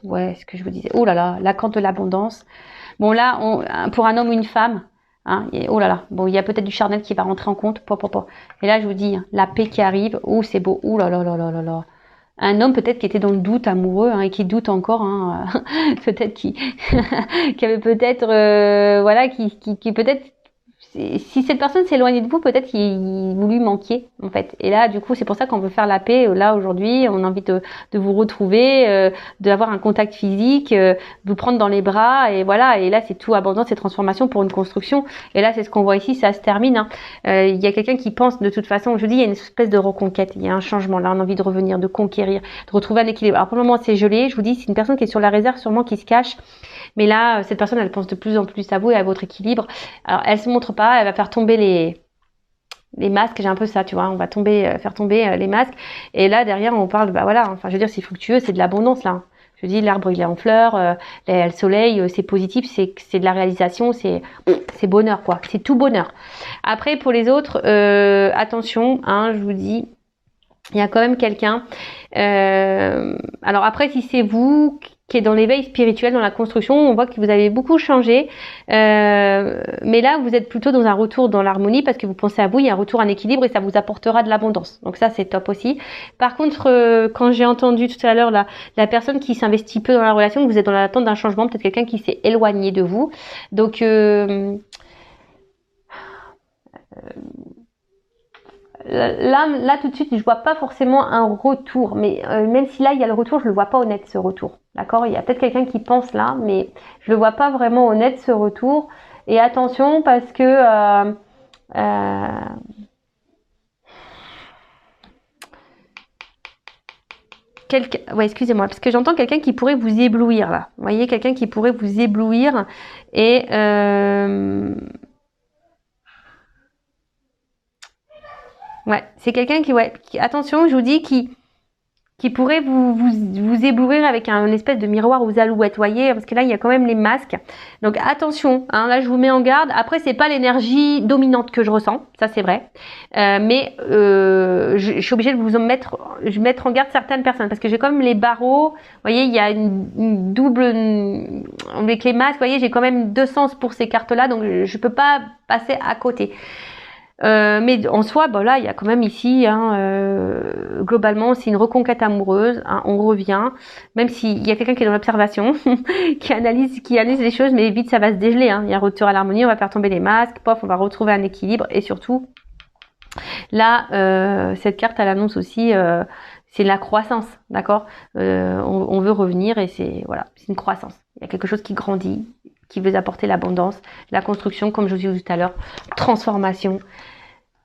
Ouais, ce que je vous disais. Oh là là, la carte de l'abondance. Bon là, pour un homme ou une femme, hein, oh là là. Bon, il y a peut-être du charnel qui va rentrer en compte. Et là, je vous dis, la paix qui arrive. Oh, c'est beau. Oh là là là là là là. Un homme peut-être qui était dans le doute amoureux, hein, et qui doute encore, hein, peut-être qui avait peut-être, qui peut-être, si cette personne s'éloignait de vous, peut-être vous lui manquiez en fait. Et là, du coup, c'est pour ça qu'on veut faire la paix. Là aujourd'hui, on a envie de vous retrouver, d'avoir un contact physique, vous prendre dans les bras, et voilà. Et là, c'est tout abondance et transformation pour une construction. Et là, c'est ce qu'on voit ici, ça se termine. Hein. Il y a quelqu'un qui pense de toute façon. Je dis, il y a une espèce de reconquête, il y a un changement. Là, on a envie de revenir, de conquérir, de retrouver un équilibre. Alors pour le moment, c'est gelé. Je vous dis, c'est une personne qui est sur la réserve, sûrement qui se cache. Mais là, cette personne, elle pense de plus en plus à vous et à votre équilibre. Alors, elle se montre pas, elle va faire tomber les masques. J'ai un peu ça, tu vois. On va faire tomber les masques. Et là, derrière, on parle, enfin, je veux dire, c'est fructueux, c'est de l'abondance, là. Je dis, l'arbre, il est en fleurs, le soleil, c'est positif, c'est de la réalisation, c'est bonheur, quoi. C'est tout bonheur. Après, pour les autres, attention, hein, je vous dis, il y a quand même quelqu'un. Alors après, si c'est vous qui est dans l'éveil spirituel, dans la construction, on voit que vous avez beaucoup changé. Mais là, vous êtes plutôt dans un retour dans l'harmonie parce que vous pensez à vous, il y a un retour en équilibre et ça vous apportera de l'abondance. Donc ça, c'est top aussi. Par contre, quand j'ai entendu tout à l'heure la personne qui s'investit peu dans la relation, que vous êtes dans l'attente d'un changement, peut-être quelqu'un qui s'est éloigné de vous. Donc là tout de suite je vois pas forcément un retour, mais même si là il y a le retour, je le vois pas honnête, ce retour, d'accord. Il y a peut-être quelqu'un qui pense là, mais je le vois pas vraiment honnête, ce retour. Et attention parce que excusez-moi, parce que j'entends quelqu'un qui pourrait vous éblouir là, vous voyez, quelqu'un qui pourrait vous éblouir. Et ouais, c'est quelqu'un qui, attention, je vous dis, qui pourrait vous éblouir avec un espèce de miroir aux alouettes, voyez, parce que là, il y a quand même les masques. Donc attention, hein, là, je vous mets en garde. Après, c'est pas l'énergie dominante que je ressens, ça c'est vrai. Mais je suis obligée de vous mettre en garde certaines personnes, parce que j'ai quand même les barreaux, vous voyez, il y a une double, avec les masques, vous voyez, j'ai quand même deux sens pour ces cartes-là, donc je peux pas passer à côté. Mais en soi, là, il y a quand même ici, hein, globalement, c'est une reconquête amoureuse. Hein, on revient, même s'il y a quelqu'un qui est dans l'observation, qui analyse les choses, mais vite ça va se dégeler. Hein. Il y a un retour à l'harmonie, on va faire tomber les masques, on va retrouver un équilibre, et surtout, là, cette carte, elle annonce aussi, c'est la croissance, d'accord. On veut revenir, et c'est une croissance. Il y a quelque chose qui grandit, qui veut apporter l'abondance, la construction, comme je vous disais tout à l'heure, transformation.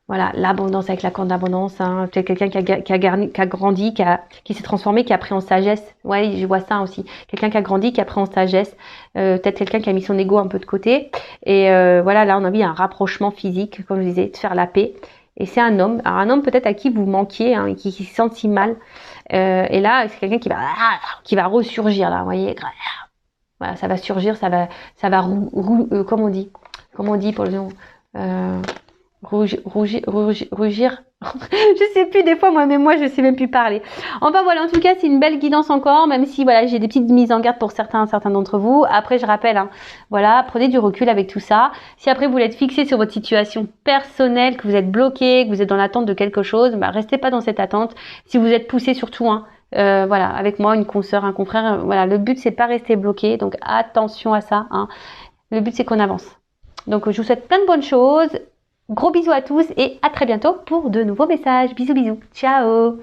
Voilà, l'abondance avec la corde d'abondance. Hein. C'est quelqu'un qui a grandi, qui s'est transformé, qui a pris en sagesse. Ouais, je vois ça aussi. Quelqu'un qui a grandi, qui a pris en sagesse. Peut-être quelqu'un qui a mis son ego un peu de côté. Et voilà, là, on a vu un rapprochement physique, comme je disais, de faire la paix. Et c'est un homme. Alors un homme peut-être à qui vous manquiez, hein, qui se sent si mal. Et là, c'est quelqu'un qui va ressurgir, là, vous voyez. Voilà, ça va surgir, ça va comment on dit pour le nom, rougir. Je sais plus des fois moi je sais même plus parler. Enfin voilà, en tout cas c'est une belle guidance encore, même si voilà j'ai des petites mises en garde pour certains d'entre vous. Après je rappelle, hein, voilà, prenez du recul avec tout ça. Si après vous êtes fixé sur votre situation personnelle, que vous êtes bloqué, que vous êtes dans l'attente de quelque chose, bah restez pas dans cette attente. Si vous êtes poussé surtout, hein, voilà, avec moi, une consoeur, un confrère, voilà, le but c'est pas rester bloqué, donc attention à ça, hein. Le but c'est qu'on avance. Donc je vous souhaite plein de bonnes choses. Gros bisous à tous et à très bientôt pour de nouveaux messages. Bisous bisous. Ciao.